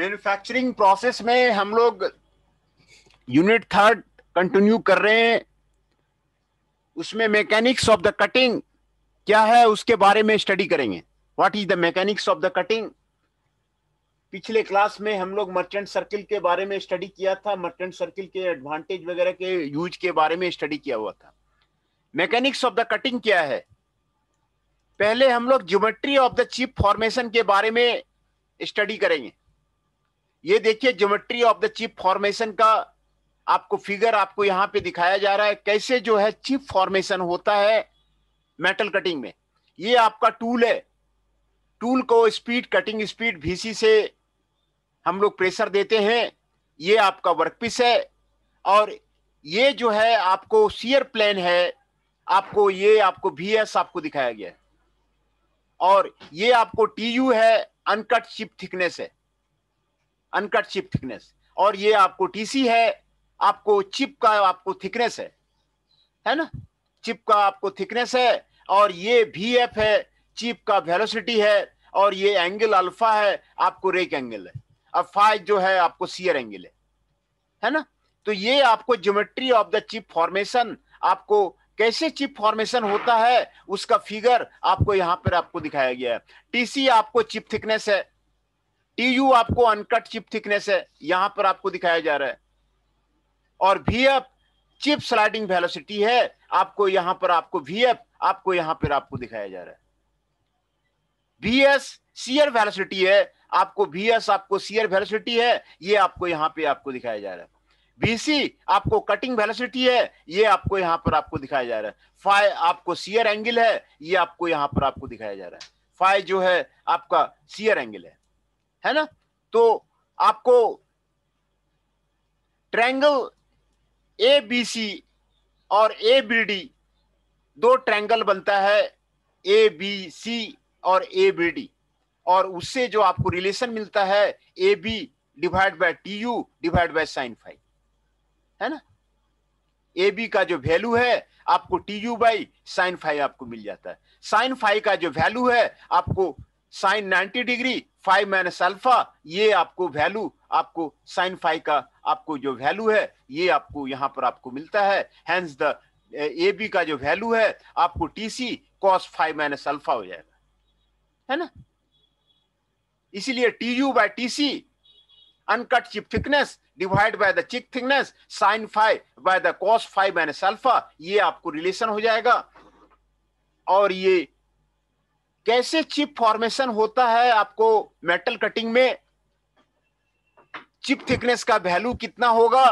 Manufacturing process में हम लोग यूनिट थर्ड कंटिन्यू कर रहे हैं। उसमें मैकेनिक्स ऑफ द कटिंग क्या है उसके बारे में स्टडी करेंगे। What is the mechanics of the cutting. पिछले क्लास में हम लोग मर्चेंट सर्किल के बारे में स्टडी किया था, मर्चेंट सर्किल के एडवांटेज वगैरह के यूज के बारे में स्टडी किया हुआ था। मैकेनिक्स ऑफ द कटिंग क्या है, पहले हम लोग geometry of the chip formation के बारे में स्टडी करेंगे। ये देखिए geometry of the chip formation का आपको फिगर आपको यहां पे दिखाया जा रहा है, कैसे जो है चिप फॉर्मेशन होता है मेटल कटिंग में। ये आपका टूल है, टूल को स्पीड कटिंग स्पीड VC से हम लोग प्रेशर देते हैं। ये आपका वर्कपीस है और ये जो है आपको शियर प्लेन है, आपको ये आपको VS आपको दिखाया गया है और ये आपको TU है, अनकट चिप थिकनेस है, अनकट चिप थिकनेस। और ये आपको TC है, आपको चिप का आपको थिकनेस है ना, चिप का आपको थिकनेस है। और ये VF है, चिप का वेलोसिटी है। और ये एंगल अल्फा है, आपको रेक एंगल है। और फाई जो है आपको शियर एंगल है ना। तो ये आपको geometry of the chip formation, आपको कैसे चिप फॉर्मेशन होता है उसका फिगर आपको यहां पर आपको दिखाया गया है। TC आपको चिप थिकनेस है, TU आपको अनकट चिप थिकनेस है, यहां पर आपको दिखाया जा रहा है। और VF चिप स्लाइडिंग वेलोसिटी है, आपको यहां पर आपको VF आपको यहां पर आपको दिखाया जा रहा है। VS शियर वेलोसिटी है, आपको VS आपको शियर वेलोसिटी है, ये आपको यहां पे आपको दिखाया जा रहा है। VC आपको कटिंग वेलोसिटी है, ये आपको यहां पर आपको दिखाया जा रहा है। फाई आपको शियर एंगल है, ये आपको यहां पर आपको दिखाया जा रहा है। फाई जो है आपका शियर एंगल है ना। तो आपको ट्रायंगल ABC और ABD दो ट्रायंगल बनता है, ABC और ABD, और उससे जो आपको रिलेशन मिलता है AB divide by TU divide by sine phi, है ना। AB का जो वैल्यू है आपको TU बाई साइन फाई आपको मिल जाता है। साइन फाई का जो वैल्यू है आपको sine 90 degree phi minus alpha, ये आपको वैल्यू आपको साइन फाई का आपको जो वैल्यू है ये आपको यहां पर आपको मिलता है। हेंस द AB का जो वैल्यू है आपको TC cos phi minus alpha हो जाएगा, है ना। इसीलिए TU by TC uncut chip thickness divide by the chip thickness sine phi by the cos phi minus alpha, ये आपको रिलेशन हो जाएगा। और ये कैसे चिप फॉर्मेशन होता है आपको मेटल कटिंग में, चिप थिकनेस का वैल्यू कितना होगा,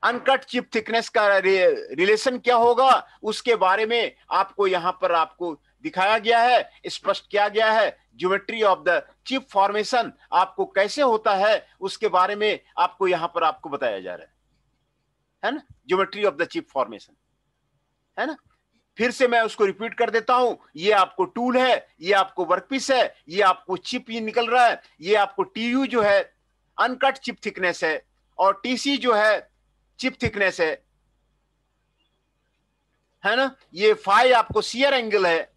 अनकट चिप थिकनेस का रिलेशन क्या होगा, उसके बारे में आपको यहां पर आपको दिखाया गया है, स्पष्ट किया गया है। Geometry of the chip formation आपको कैसे होता है उसके बारे में आपको यहां पर आपको बताया जा रहा है ना। Geometry of the chip formation, है ना। फिर से मैं उसको रिपीट कर देता हूं। ये आपको टूल है, ये आपको वर्कपीस है, ये आपको चिप ये निकल रहा है, ये आपको TU जो है अनकट चिप थिकनेस है और TC जो है चिप थिकनेस है ना। ये फाई आपको शियर एंगल है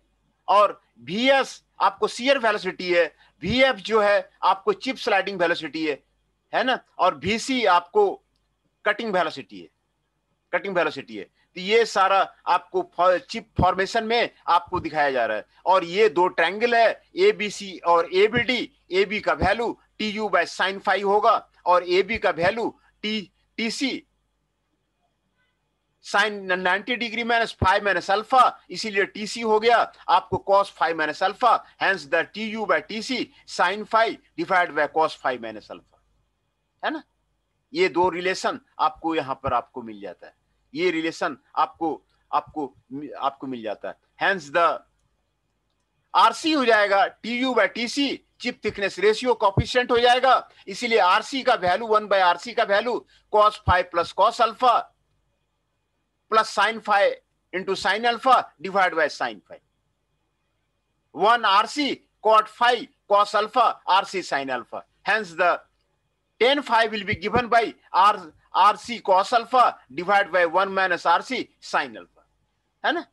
और VS आपको शियर वेलोसिटी है, VF जो है आपको चिप स्लाइडिंग वेलोसिटी है ना। और VC आपको कटिंग वेलोसिटी है, कटिंग वेलोसिटी है। तो ये सारा आपको चिप फॉर्मेशन में आपको दिखाया जा रहा है। और ये दो ट्रायंगल है ABC और ABD, AB का value TU by sine phi होगा और AB का value TC sine 90 degree minus phi minus alpha, इसीलिए TC हो गया आपको cos phi minus alpha. Hence the TU by TC sine phi divide by cos phi minus alpha, है ना। ये दो रिलेशन आपको यहां पर आपको मिल जाता है, ये रिलेशन आपको आपको आपको मिल जाता है। हेंस द RC हो जाएगा TU by TC, chip thickness ratio coefficient हो जाएगा। इसीलिए RC का वैल्यू 1 बाय RC का value cos phi plus cos alpha plus sine phi into sine alpha divide by sine phi. 1 RC cot phi cos alpha RC sin alpha. Hence the tan phi will be given by RC cos alpha divided by 1 minus RC sin alpha, है ना।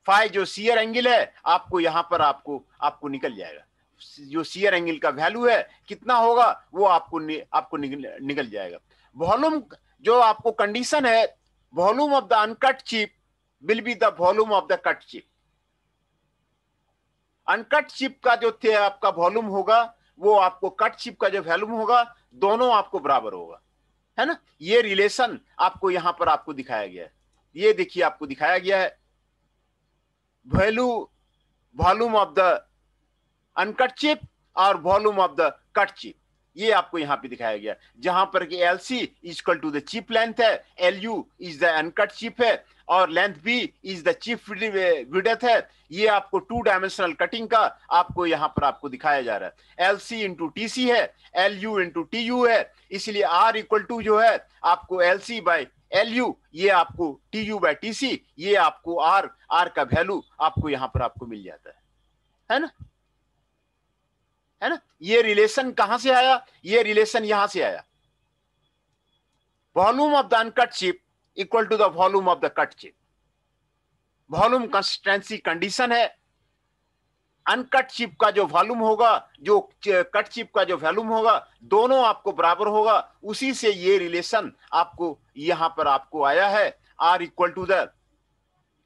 Phi जो shear angle है आपको यहां पर आपको निकल जाएगा। जो शियर एंगल का वैल्यू है कितना होगा वो आपको निकल जाएगा। वॉल्यूम जो आपको कंडीशन है, volume of the uncut chip will be the volume of the cut chip. Uncut chip का जो थे आपका वॉल्यूम होगा वो आपको कट चिप का जो वॉल्यूम होगा दोनों आपको बराबर होगा, है ना। ये रिलेशन आपको यहां पर आपको दिखाया गया है। ये देखिए आपको दिखाया गया है volume of the uncut chip और volume of the cut chip, ये आपको यहां पे दिखाया गया, जहां पर कि LC equal to the chip length है, LU is the uncut chip है और length B is the chip width है। ये आपको 2 डायमेंशनल कटिंग का आपको यहां पर आपको दिखाया जा रहा है। LC इंटू TC है, LU इंटू TU है, इसलिए R इक्वल टू जो है आपको LC बाय LU, ये आपको TU बाय TC, ये आपको R का वैल्यू आपको यहां पर आपको मिल जाता है ना, है ना। ये रिलेशन कहां से आया, ये रिलेशन यहां से आया, volume of the uncut chip equal to the volume of the cut chip. Volume consistency condition है, अनकट चिप का जो वॉल्यूम होगा जो कट चिप का जो वॉल्यूम होगा दोनों आपको बराबर होगा, उसी से ये रिलेशन आपको यहां पर आपको आया है। R equal to the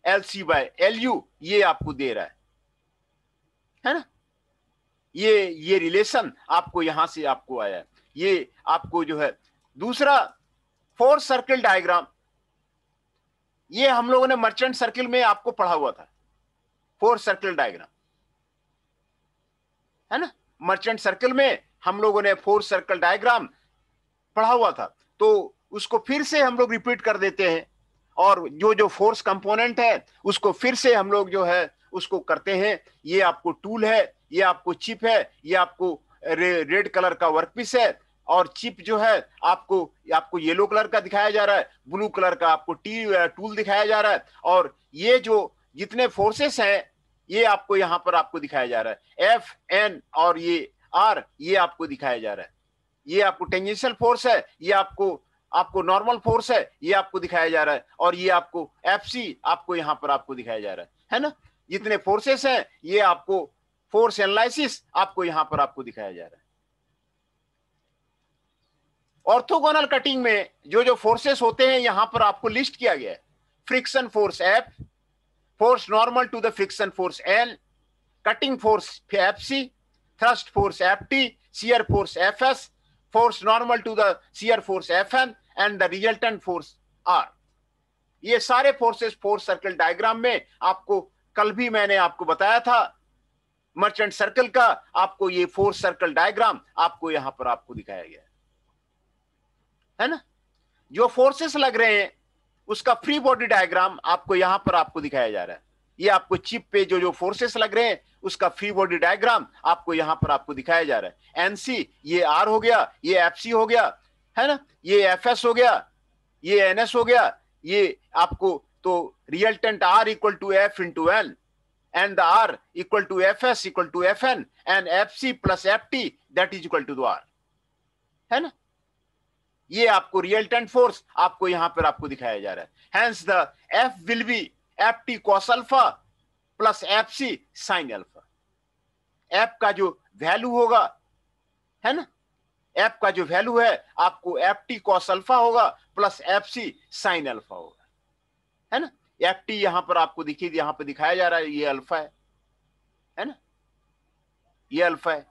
LC by LU, ये आपको दे रहा है ना। ये रिलेशन आपको यहां से आपको आया है। ये आपको जो है दूसरा फोर्स सर्कल डायग्राम, ये हम लोगों ने मर्चेंट सर्किल में आपको पढ़ा हुआ था, फोर्स सर्कल डायग्राम, है ना। मर्चेंट सर्किल में हम लोगों ने फोर्स सर्कल डायग्राम पढ़ा हुआ था, तो उसको फिर से हम लोग रिपीट कर देते हैं और जो फोर्स कंपोनेंट है उसको फिर से हम लोग जो है उसको करते हैं। ये आपको टूल है, ये आपको चिप है, ये आपको रेड कलर का वर्कपीस है और चिप जो है आपको येलो कलर का दिखाया जा रहा है, ब्लू कलर का आपको टूल दिखाया जा रहा है और ये जो जितने फोर्सेस हैं ये आपको यहां पर आपको दिखाया जा रहा है, F N और ये R, ये आपको दिखाया जा रहा है। ये आपको टेंजेंशियल फोर्स है, ये आपको नॉर्मल फोर्स है, ये आपको दिखाया जा रहा है और ये आपको FC आपको यहां पर आपको दिखाया जा रहा है ना। जितने फोर्सेस हैं ये आपको फोर्स एनालिसिस आपको यहां पर आपको दिखाया जा रहा है। ऑर्थोगोनल कटिंग में जो फोर्सेस होते हैं यहां पर आपको लिस्ट किया गया है। Friction force F, force normal to the friction force L, cutting force FC, thrust force FT, shear force FS, force normal to the shear force FN and the resultant force R। ये सारे forces force circle diagram में आपको कल भी मैंने आपको बताया था, मर्चेंट सर्कल का आपको ये फोर्स सर्कल डायग्राम आपको यहां पर आपको दिखाया गया है ना। जो फोर्सेस लग रहे हैं उसका फ्री बॉडी डायग्राम आपको यहां पर आपको दिखाया जा रहा है। ये आपको चिप पे जो फोर्सेस लग रहे हैं उसका फ्री बॉडी डायग्राम आपको यहां पर आपको दिखाया जा रहा है। NC ये R हो गया, ये FC हो गया, है ना, ये FS हो गया, ये NS हो गया, ये आपको तो resultant R equal to F into N and the R equal to FS equal to FN and FC plus FT that is equal to the R, है ना। ये आपको रिजल्टेंट फोर्स आपको यहां पर आपको दिखाया जा रहा है। Hence the F will be FT cos alpha plus FC sin alpha। F का जो वैल्यू होगा, है ना, F का जो वैल्यू है आपको FT cos alpha होगा प्लस FC sin alpha होगा, है ना। FT यहां पर आपको देखिए यहां पर दिखाया जा रहा है, ये अल्फा है ना, ये अल्फा है,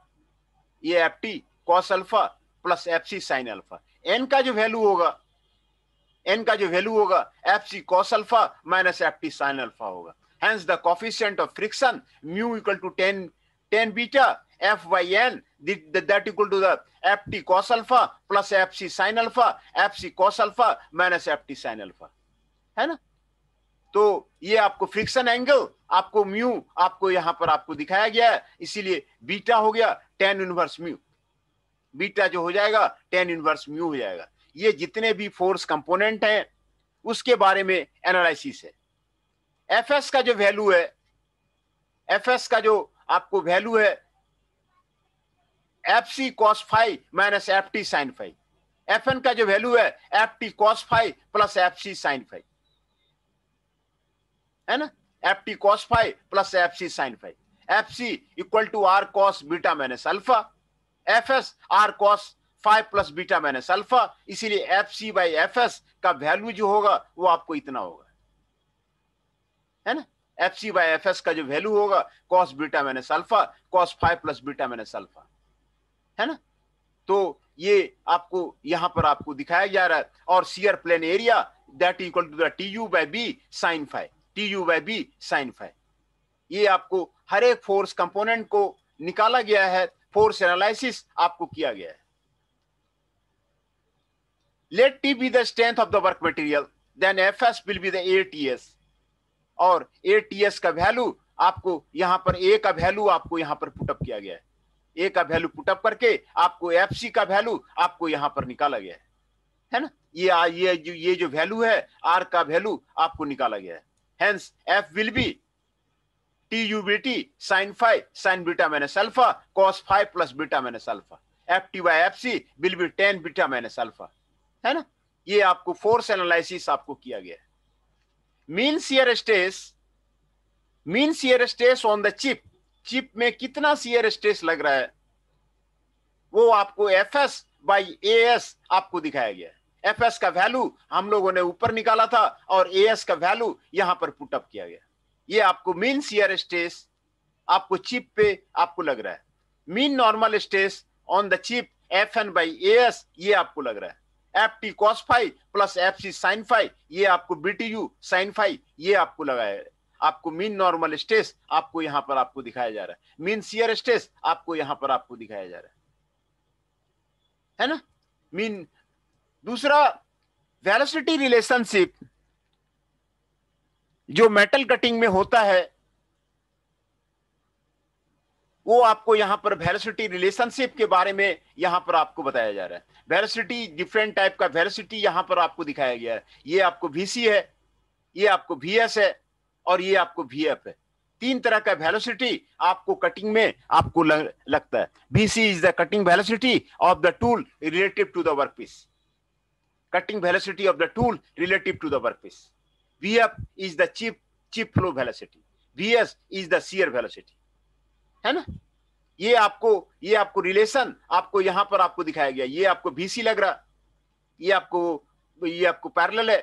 ये FT cos alpha plus FC sin alpha. N का जो वैल्यू होगा, N का जो वैल्यू होगा FC cos alpha minus FT sin alpha होगा। Hence the coefficient of friction mu equal to tan beta F by N that equal to the FT cos alpha plus FC sin alpha, FC cos alpha minus FT sin alpha, है ना। तो ये आपको friction angle आपको mu आपको यहां पर आपको दिखाया गया है, इसीलिए बीटा हो गया tan इनवर्स म्यू, बीटा जो हो जाएगा tan इनवर्स म्यू हो जाएगा। ये जितने भी फोर्स कंपोनेंट हैं उसके बारे में एनालिसिस है। FS का जो वैल्यू है, FS का जो आपको वैल्यू है FC cos phi minus FT sin phi. FN का जो वैल्यू है FT cos phi plus FC sin phi, है ना, FT cos phi plus FC sin phi. F C equal to R cos beta minus alpha, F S R cos 5 plus beta minus alpha, इसीलिए F C by F S का value जो होगा वो आपको इतना होगा, है ना। F C by F S का जो वैल्यू होगा cos beta minus alpha cos 5 plus beta minus alpha, है ना। तो ये आपको यहां पर आपको दिखाया जा रहा है। और shear plane area that equal to the T U by B sine phi, T U by B sine phi. ये आपको हर एक फोर्स कंपोनेंट को निकाला गया है, फोर्स एनालिसिस आपको किया गया है। Let T B the strength of the work material, then F S will be the ATS, और एटीएस का वैल्यू आपको यहां पर ए का वैल्यू आपको यहां पर पुटअप किया गया है, ए का वैल्यू पुटअप करके आपको एफ सी का वैल्यू आपको यहां पर निकाला गया है ना। ये जो वैल्यू है आर का वैल्यू आपको निकाला गया है। Hence F will be T U B T sine phi sine beta minus alpha cos 5 plus beta minus alpha, F T by F C will be 10 beta minus alpha, है ना। ये आपको force analysis आपको किया गया है। Mean shear stress on the chip, chip में कितना शियर स्ट्रेस लग रहा है वो आपको F S by A S आपको दिखाया गया है। एफ एस का वैल्यू हम लोगों ने ऊपर निकाला था और ए एस का वैल्यू यहां पर पुटअप किया गया। ये आपको मीन शियर स्ट्रेस आपको चिप पे आपको लग रहा है। Mean normal stress on the chip F N by A S ये आपको लग रहा है। F T cos phi plus F C sine phi ये आपको B T U sine phi ये आपको लगाया है। आपको मीन नॉर्मल स्ट्रेस आपको यहां पर आपको दिखाया जा रहा है, मीन शियर स्ट्रेस आपको यहां पर आपको दिखाया जा रहा है ना। मीन दूसरा वेलोसिटी रिलेशनशिप जो मेटल कटिंग में होता है वो आपको यहां पर वेलोसिटी रिलेशनशिप के बारे में यहां पर आपको बताया जा रहा है। वेलोसिटी डिफरेंट टाइप का वेलोसिटी यहां पर आपको दिखाया गया है। ये आपको वीसी है, ये आपको वीएस है और ये आपको वीएफ है। तीन तरह का वेलोसिटी आपको कटिंग में आपको लगता है। VC is the cutting velocity of the tool relative to the workpiece, cutting velocity of the tool relative to the workpiece. VF is the chip flow velocity, VS is the shear velocity, है ना। ये आपको relation आपको यहां पर आपको दिखाया गया। ये आपको वीसी लग रहा, ये आपको पैरेलल है।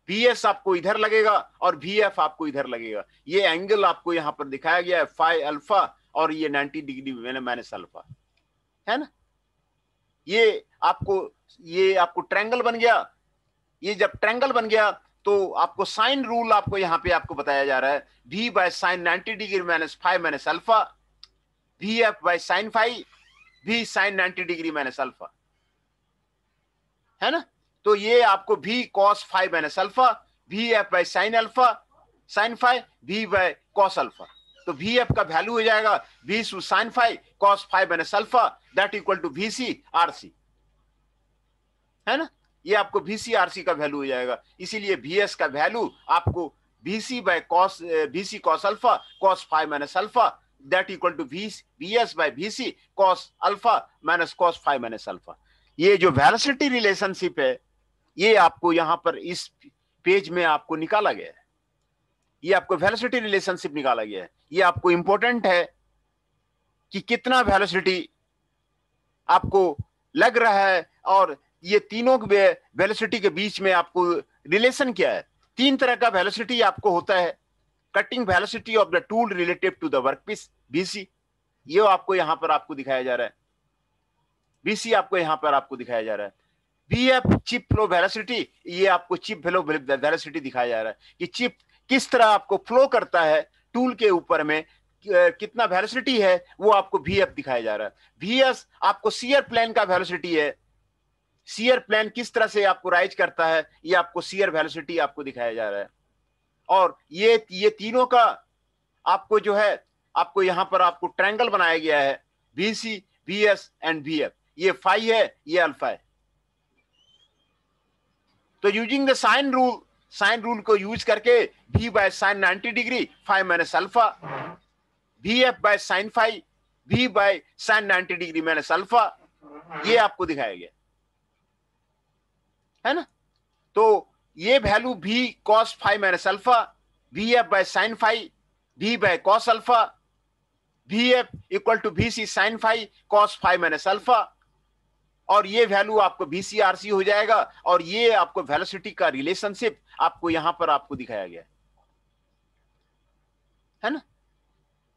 वीएस आपको इधर लगेगा और वीएफ आपको इधर लगेगा। ये एंगल आपको यहां पर दिखाया गया है फाई अल्फा और ये 90 डिग्री माइनस अल्फा, है ना। ये आपको ट्रायंगल बन गया। ये जब ट्रायंगल बन गया तो आपको साइन रूल आपको यहां पे आपको बताया जा रहा है। V by sine 90 degree minus phi minus alpha, V F by sine phi, V sine 90 degree minus alpha, है ना। तो ये आपको v cos phi minus alpha, V F by sine alpha sine phi, v by cos alpha. तो V F का value हो जाएगा v सु sine phi cos phi minus alpha that equal to V C R C, है ना। ये आपको V C R सी का वैल्यू हो जाएगा। इसीलिए वी एस का वैल्यू आपको V C by cos alpha cos phi minus alpha that equal to V S by V C cos alpha minus cos phi minus alpha. ये जो velocity relationship है ये आपको यहां पर इस पेज में आपको निकाला गया है। ये आपको वेलोसिटी रिलेशनशिप निकाला गया है। ये आपको इंपॉर्टेंट है कि कितना वेलोसिटी आपको लग रहा है और ये तीनों वेलोसिटी के बीच में आपको रिलेशन क्या है। तीन तरह का वेलोसिटी आपको होता है। Cutting velocity of the tool relative to the workpiece BC, ये आपको यहां पर आपको दिखाया जा रहा है। बीसी आपको यहां पर आपको दिखाया जा रहा है। वीएफ चिप फ्लो वेलोसिटी, ये आपको चिप फ्लो वेलोसिटी दिखाया जा रहा है कि चिप किस तरह आपको फ्लो करता है टूल के ऊपर में, कितना वेलोसिटी है वो आपको वीएफ दिखाया जा रहा है। वीएस आपको शियर प्लेन का वेलोसिटी है, शियर प्लेन किस तरह से आपको राइज करता है ये आपको शियर वेलोसिटी आपको दिखाया जा रहा है। और ये तीनों का आपको जो है आपको यहां पर आपको ट्रायंगल बनाया गया है, वीसी वीएस एंड वीएफ। ये फाई है, ये अल्फा है। तो यूजिंग द साइन रूल को यूज करके v by sine 90 degree phi minus alpha, V F by sine phi, v by sine 90 degree minus alpha, ये आपको दिखाया गया, है ना। तो ये value v cos phi minus alpha, V F by sine phi, v by cos alpha, VF equal to VC sign phi cos phi minus alpha, और ये वैल्यू आपको VCRC हो जाएगा, और ये आपको वेलोसिटी का रिलेशनशिप आपको यहां पर आपको दिखाया गया है ना,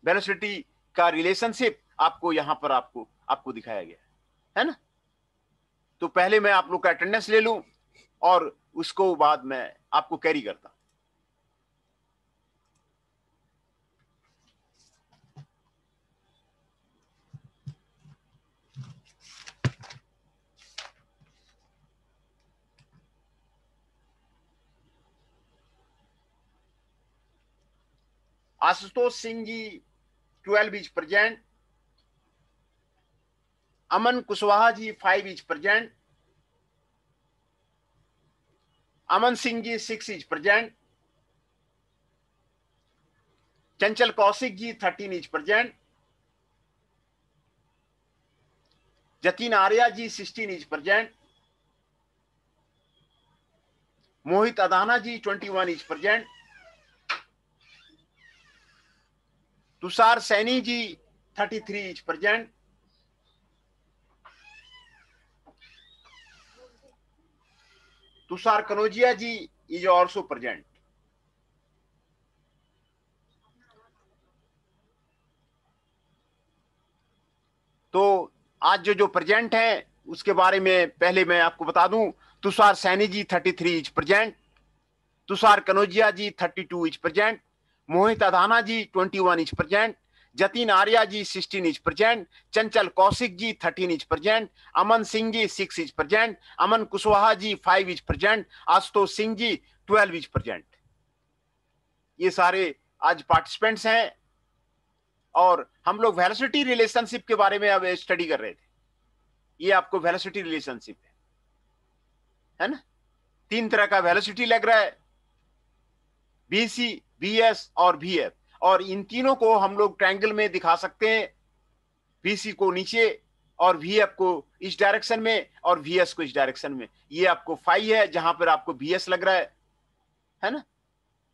वेलोसिटी का रिलेशनशिप आपको यहां पर आपको दिखाया गया है ना। तो पहले मैं आप लोग का अटेंडेंस ले लूं और उसको बाद में आपको कैरी करता। Ashutosh Singh ji 12 is present, Aman Kushwaha ji 5 is present, Aman Singh ji 6 is present, Chanchal Kaushik ji 13 is present, Jatin Arya ji 16 is present, Mohit Adana ji 21 is present, Tushar Saini ji 33 is present, Tushar Kanojia ji is also present. तो आज जो प्रेजेंट है उसके बारे में पहले मैं आपको बता दूं। Tushar Saini ji 33 is present, Tushar Kanojia ji 32 is present, Mohit Adana ji 21 is present, Jatin Arya ji 16 is present, Chanchal Kaushik ji 13 is present, Aman Singh ji 6 is present, Aman Kushwaha ji 5 is present, Ashutosh Singh ji 12 is present. ये सारे आज पार्टिसिपेंट्स हैं और हम लोग वेलोसिटी रिलेशनशिप के बारे में अब स्टडी कर रहे थे। ये आपको वेलोसिटी रिलेशनशिप है ना। 3 तरह का वेलोसिटी लग रहा है, VC, VS और VF, और इन तीनों को हम लोग ट्रायंगल में दिखा सकते हैं। VC को नीचे और VF को इस डायरेक्शन में और VS को इस डायरेक्शन में। ये आपको फाई है जहां पर आपको VS लग रहा है ना,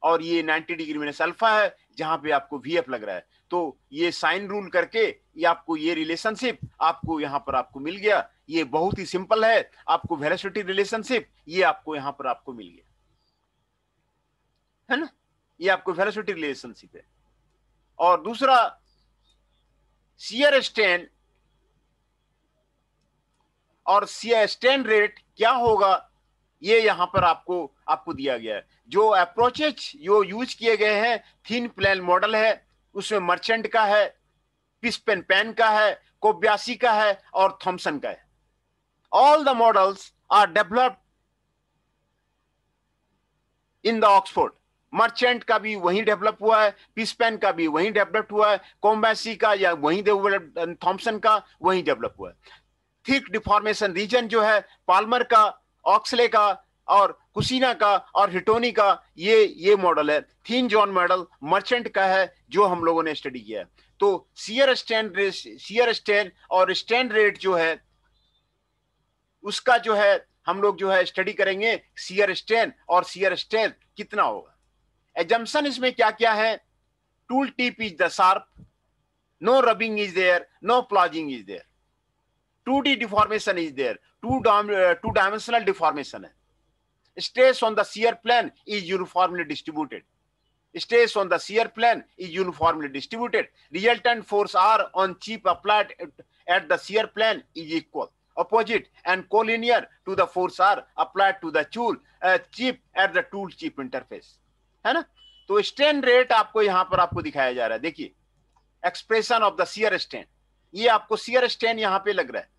और ये 90 डिग्री माइनस अल्फा है जहां पे आपको VF लग रहा है। तो ये साइन रूल करके ये आपको ये रिलेशनशिप आपको यहां पर आपको मिल गया। ये बहुत ही सिंपल है, आपको वेलोसिटी रिलेशनशिप ये आपको यहां पर आपको मिल गया है ना। ये आपको वेलोसिटी रिलेशनशिप है। और दूसरा शियर स्ट्रेन और शियर स्ट्रेन रेट क्या होगा, ये यहां पर आपको दिया गया है। जो अप्रोचेज जो यूज किए गए हैं, थिन प्लेन मॉडल है, उसमें मर्चेंट का है, पिस्पेन पेन का है, कोब्यासी का है और थॉमसन का है। All the models are developed in the Oxford. Merchant का भी वहीं डेवलप हुआ है, पिस्पेन का भी वहीं डेवलप हुआ है, कोम्बैसी का या वहीं थॉमसन का वहीं डेवलप हुआ है। थिक डिफॉर्मेशन रीजन जो है पाल्मर का, ऑक्सले का और कुसीना का और हिटोनी का, ये मॉडल है। थिन जॉन मॉडल मर्चेंट का है जो हम लोगों ने स्टडी किया है। तो शियर स्ट्रेन और स्ट्रेन रेट जो है उसका जो है हम लोग जो है स्टडी करेंगे, शियर स्ट्रेन और शियर स्ट्रेन कितना होगा। एजम्पशन इसमें क्या क्या है, tool tip is the sharp, no rubbing is there, no ploughing is there, 2D deformation is there, two-dimensional deformation है, stress on the shear plane is uniformly distributed, stress on the shear plane is uniformly distributed, resultant force R on chip applied at the shear plane is equal, opposite and collinear to the force R applied to the chip at the tool chip interface, है ना। तो strain rate आपको यहां पर आपको दिखाया जा रहा है। देखिए expression of the shear strain, ये आपको शियर स्ट्रेन यहां पे लग रहा है,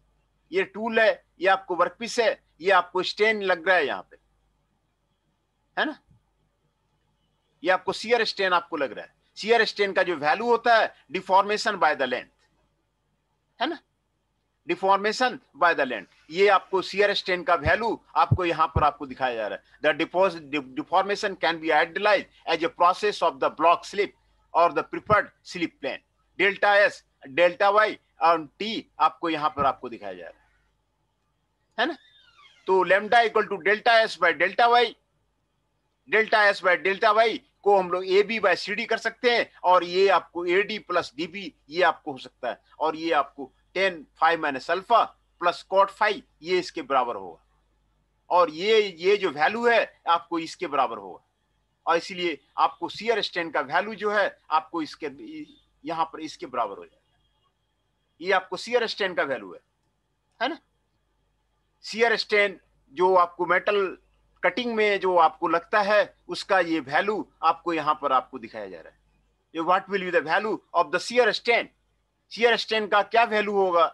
ये टूल है, ये आपको वर्कपीस है, ये आपको स्ट्रेन लग रहा है यहां पे, है ना। ये आपको शियर स्ट्रेन आपको लग रहा है। शियर स्ट्रेन का जो वैल्यू होता है डिफॉर्मेशन बाय द लेंथ, है ना, डिफॉर्मेशन बाय द लेंथ। ये आपको शियर स्ट्रेन का वैल्यू आपको यहां पर आपको दिखाया जा रहा है। The deformation can be idealised as a process of the block slip और the preferred slip plane. Delta S, delta Y और टी आपको यहां पर आपको दिखाया जा रहा है ना। तो lambda equal to delta S by delta Y, delta S by delta Y को हम लोग A B by C D कर सकते हैं, और ये आपको A D plus D B ये आपको हो सकता है, और ये आपको tan phi minus alpha plus cot phi ये इसके बराबर होगा, और ये जो वैल्यू है आपको इसके बराबर होगा, और इसलिए आपको शियर स्ट्रेन का वैल्यू जो है आपको इसके यहां पर इसके बराबर हो जाएगा। ये आपको शियर स्ट्रेन का वैल्यू है ना। शियर स्ट्रेन जो आपको मेटल कटिंग में जो आपको लगता है उसका ये वैल्यू आपको यहां पर आपको दिखाया जा रहा है। ये what will be the value of the shear strain, shear strain का क्या वैल्यू होगा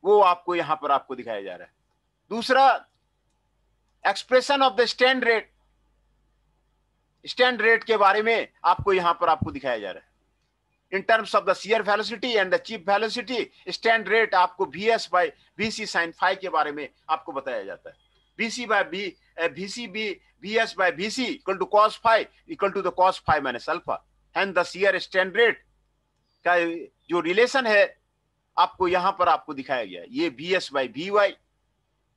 वो आपको यहां पर आपको दिखाया जा रहा है। दूसरा, expression of the strain rate, strain rate के बारे में आपको यहां पर आपको दिखाया जा रहा है। In terms of the shear velocity and the chip velocity, strain rate आपको VS बाय VC sin phi के बारे में आपको बताया जाता है। VC by VS by VC equal to cos phi equal to the cos phi minus alpha, and the shear strain rate का जो रिलेशन है आपको यहां पर आपको दिखाया गया है। ये VS by VY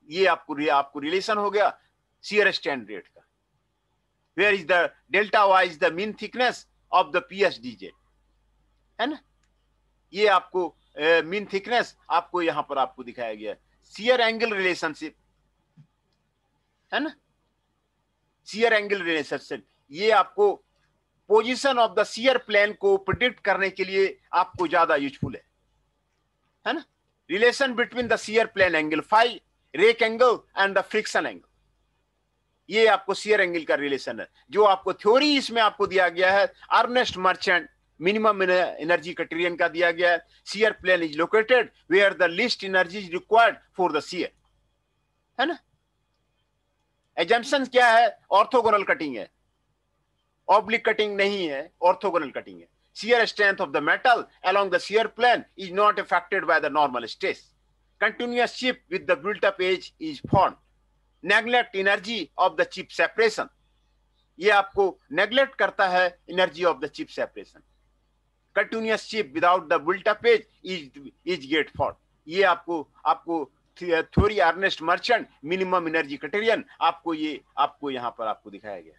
ये आपको रिलेशन हो गया शियर स्ट्रेन रेट का। Where is the delta Y is the mean thickness of the PSDJ, है ना। ये आपको मीन थिकनेस आपको यहां पर आपको दिखाया गया है। शियर एंगल रिलेशनशिप, है ना, शियर एंगल रिलेशनशिप ये आपको position of the shear plane को प्रिडिक्ट करने के लिए आपको ज्यादा यूजफुल है ना। Relation between the shear plane angle phi, rake angle and the friction angle, ये आपको शियर एंगल का रिलेशन है। जो आपको थ्योरी इसमें आपको दिया गया है Ernest Merchant minimum energy criterion का दिया गया है। Shear plane is located where the least energy is required for the shear, है ना। एजम्पशन क्या है? ऑर्थोगोनल कटिंग है, ऑब्लिक कटिंग नहीं है, ऑर्थोगोनल कटिंग है। Shear strength of the metal along the shear plane is not affected by the normal stress. Continuous chip with the built-up edge is formed. Neglect energy of the chip separation. ये आपको neglect करता है energy of the chip separation. Continuous chip without the built-up edge is get formed. ये आपको theory Ernest Merchant minimum energy criterion आपको यहां पर आपको दिखाया गया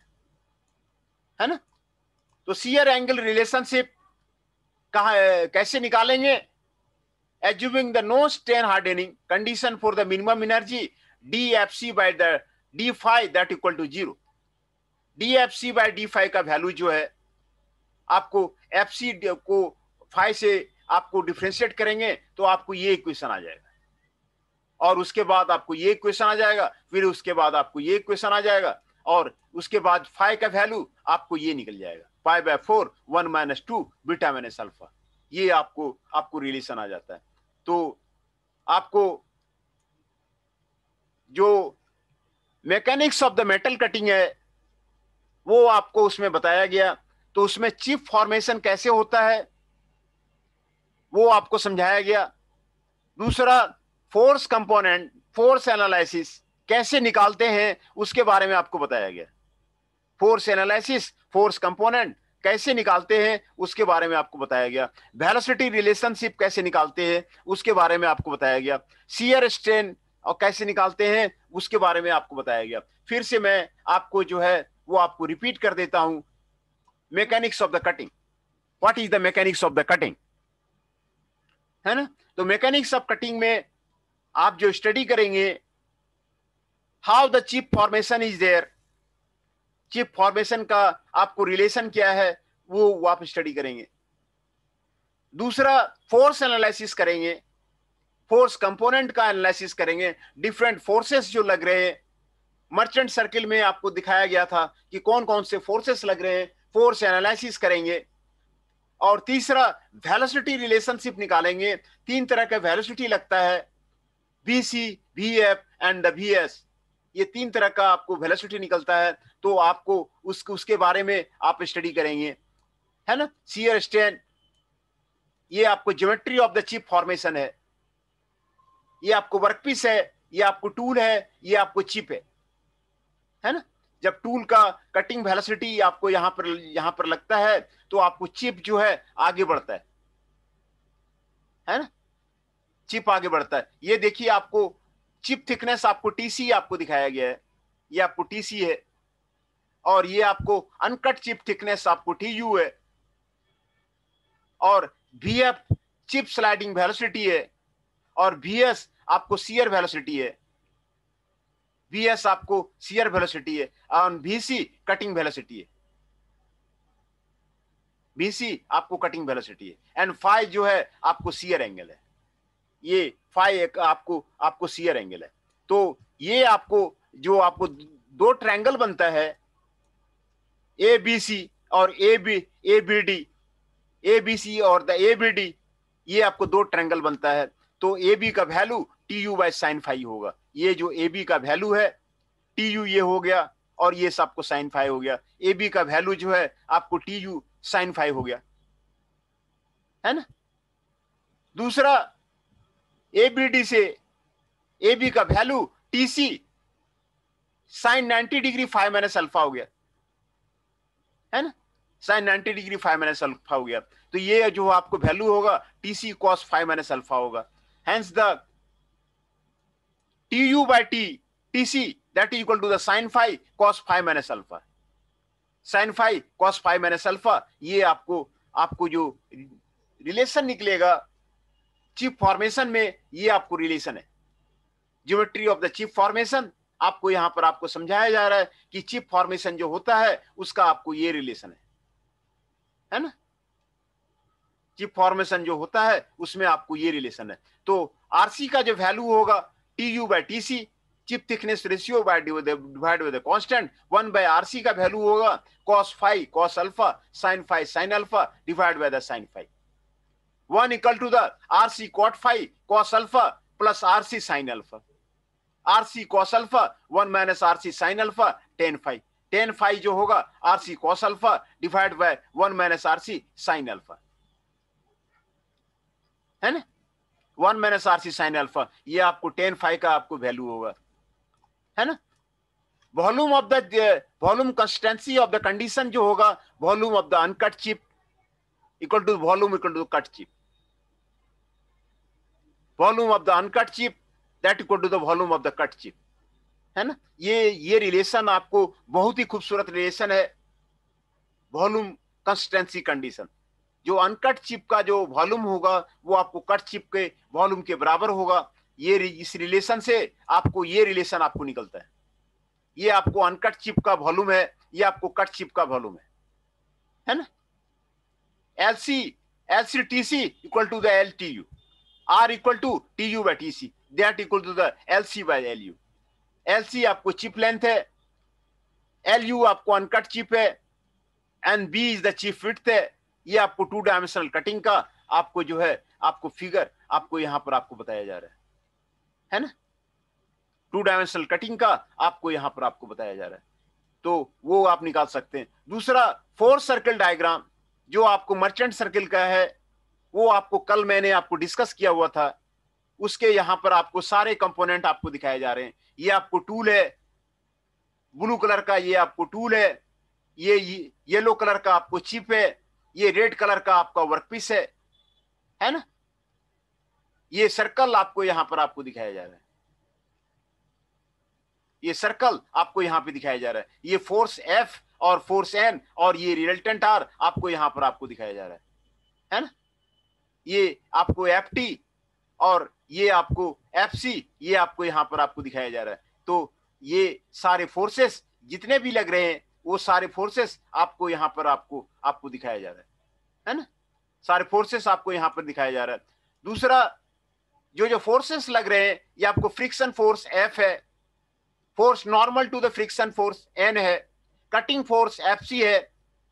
है ना। तो शियर एंगल रिलेशनशिप कैसे निकालेंगे? Assuming the no strain hardening condition for the minimum energy DFC by the D phi that equal to 0। DFC by D phi का वैल्यू जो है आपको FC को फाई से आपको डिफरेंशिएट करेंगे तो आपको ये इक्वेशन आ जाएगा, और उसके बाद आपको ये इक्वेशन आ जाएगा, फिर उसके बाद आपको ये इक्वेशन आ जाएगा, और उसके बाद फाई का वैल्यू आपको ये निकल जाएगा pi by 4 1 minus 2 beta minus alpha. ये आपको रिलेशन आ जाता है। तो आपको जो mechanics of the metal cutting है वो आपको उसमें बताया गया। तो उसमें चिप फॉर्मेशन कैसे होता है वो आपको समझाया गया। दूसरा, फोर्स कंपोनेंट, फोर्स एनालिसिस कैसे निकालते हैं उसके बारे में आपको बताया गया। फोर्स एनालिसिस, फोर्स कंपोनेंट कैसे निकालते हैं उसके बारे में आपको बताया गया। वेलोसिटी रिलेशनशिप कैसे निकालते हैं उसके बारे में आपको बताया गया। शियर स्ट्रेन और कैसे निकालते हैं उसके बारे में आपको बताया गया। फिर से मैं आपको जो है वो आपको रिपीट कर देता हूं। Mechanics of the cutting, what is the mechanics of the cutting, है ना। तो मैकेनिक्स ऑफ कटिंग में आप जो स्टडी करेंगे how the chip formation is there, chip formation का आपको रिलेशन क्या है वो आप स्टडी करेंगे। दूसरा, फोर्स एनालिसिस करेंगे, फोर्स कंपोनेंट का एनालिसिस करेंगे, डिफरेंट फोर्सेस जो लग रहे हैं। मर्चेंट सर्किल में आपको दिखाया गया था कि कौन कौन से फोर्सेस लग रहे हैं, फोर्स एनालिसिस करेंगे। और तीसरा, वेलोसिटी रिलेशनशिप निकालेंगे। 3 तरह का वेलोसिटी लगता है, VC, VF एंड VS, ये 3 तरह का आपको वेलोसिटी निकलता है। तो आपको उसके बारे में आप स्टडी करेंगे, है ना। शियर स्ट्रेन, ये आपको geometry of the chip formation है, ये आपको वर्कपीस है, ये आपको टूल है, ये आपको चिप है ना। जब टूल का कटिंग वेलोसिटी आपको यहां पर लगता है तो आपको चिप जो है आगे बढ़ता है ना, चिप आगे बढ़ता है। ये देखिए आपको चिप थिकनेस आपको TC आपको दिखाया गया है, ये आपको TC है, और ये आपको अनकट चिप थिकनेस आपको TU है, और VF चिप स्लाइडिंग वेलोसिटी है, और VS आपको शियर वेलोसिटी है, VS आपको शियर वेलोसिटी है, और VC कटिंग वेलोसिटी है, VC आपको कटिंग वेलोसिटी है, एंड फाई जो है आपको शियर एंगल है। ये फाई एक आपको शियर एंगल है। तो ये आपको जो आपको दो ट्रायंगल बनता है ABC और ABD, ABC और द ABD, ये आपको दो ट्रायंगल बनता है। तो AB का value TU by sine phi होगा। ये जो AB का वैल्यू है TU ये हो गया, और ये सब आपको साइन फाई हो गया। AB का वैल्यू जो है आपको TU साइन फाई हो गया, है ना। दूसरा ABD से AB का value TC sine 90 degree phi minus alpha हो गया, है ना, sine 90 degree phi minus alpha हो गया। तो ये जो आपको वैल्यू होगा TC cos phi minus alpha होगा। Hence the TU by TC that is equal to the sine phi cos phi minus alpha. Sine phi cos phi minus alpha, ये आपको जो रिलेशन निकलेगा चिप फॉर्मेशन में, ये आपको relation है। Geometry of the chip formation आपको यहां पर आपको समझाया जा रहा है कि चिप फॉर्मेशन जो होता है उसका आपको ये रिलेशन है ना। चिप फॉर्मेशन जो होता है उसमें आपको ये रिलेशन है। तो RC का जो वैल्यू होगा TU by TC, chip thickness ratio by divide by the constant, 1 by RC का वैल्यू होगा cos phi cos alpha sin phi sin alpha divide by the sin phi, 1 equal to the RC cot phi cos alpha plus RC sin alpha, RC cos alpha 1 minus RC sin alpha tan phi, tan phi जो होगा RC cos alpha divide by 1 minus RC sin alpha, है ना, 1 minus RC sin alpha, ये आपको tan phi का आपको value होगा, है ना। Volume of the volume consistency of the condition जो होगा volume of the uncut chip equal to volume equal to cut chip, volume of the uncut chip that equal to the volume of the cut chip, है ना। ये relation आपको बहुत ही खूबसूरत relation है, volume consistency condition. जो uncut chip का जो वॉल्यूम होगा वो आपको कट चिप के वॉल्यूम के बराबर होगा। इस रिलेशन से आपको ये रिलेशन आपको निकलता है। ये आपको अनकट चिप का वॉल्यूम है, ये आपको कट चिप का वॉल्यूम है ना। LC equal to the LTU, R equal to TU by TC that equal to the LC by LU। LC आपको चिप लेंथ है, LU आपको अनकट चिप है, and B is the chip width है। ये आपको 2 dimensional cutting का आपको जो है आपको फिगर आपको यहां पर आपको बताया जा रहा है ना। 2 डायमेंशनल कटिंग का आपको यहां पर आपको बताया जा रहा है, तो वो आप निकाल सकते हैं। दूसरा 4 सर्कल डायग्राम जो आपको मर्चेंट सर्किल का है, वो आपको कल मैंने आपको डिस्कस किया हुआ था, उसके यहां पर आपको सारे कंपोनेंट आपको दिखाए जा रहे हैं। ये आपको टूल है ब्लू कलर का, ये आपको टूल है, ये येलो कलर का आपको चिप है, ये रेड कलर का आपका वर्कपीस है ना। ये सर्कल आपको यहां पर आपको दिखाया जा रहा है, ये सर्कल आपको यहां पे दिखाया जा रहा है। ये फोर्स F और फोर्स N और ये रिजल्टेंट R आपको यहां पर आपको दिखाया जा रहा है ना। ये आपको FT और ये आपको FC ये आपको यहां पर आपको दिखाया जा रहा है। तो ये सारे फोर्सेस जितने भी लग रहे हैं वो सारे फोर्सेस आपको यहां पर आपको दिखाया जा रहा है ना। सारे फोर्सेस आपको यहां पर दिखाया जा रहा है। दूसरा जो फोर्सेस लग रहे हैं ये आपको फ्रिक्शन फोर्स F है, force normal to the friction force N है, कटिंग फोर्स FC है,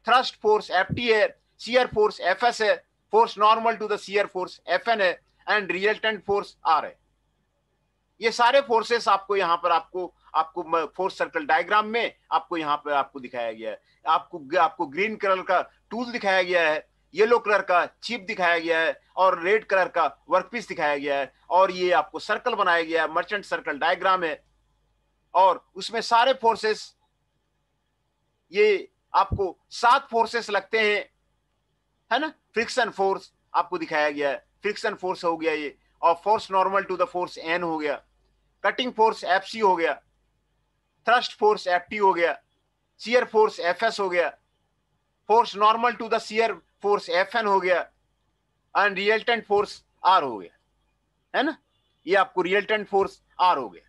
थ्रस्ट फोर्स FT है, शियर फोर्स FS है, force normal to the shear force FN है, एंड रिजल्टेंट फोर्स R है। ये सारे फोर्सेस आपको यहां पर आपको फोर्स सर्कल डायग्राम में आपको यहां पर आपको दिखाया गया है। आपको ग्रीन कलर का टूल दिखाया गया है, येलो कलर का चिप दिखाया गया है, और रेड कलर का वर्कपीस दिखाया गया है, और ये आपको सर्कल बनाया गया है, मर्चेंट सर्कल डायग्राम है, और उसमें सारे फोर्सेस ये आपको 7 फोर्सेस लगते हैं, है ना। फ्रिक्शन फोर्स आपको दिखाया गया है, फ्रिक्शन फोर्स हो गया ये, और force normal to the force N हो गया, कटिंग फोर्स FC हो गया, थ्रस्ट फोर्स FT हो गया, शियर फोर्स एफ एस हो गया, force normal to the shear force F N हो गया, एंड रिजल्टेंट फोर्स आर हो गया, है ना। ये आपको रिजल्टेंट फोर्स आर हो गया।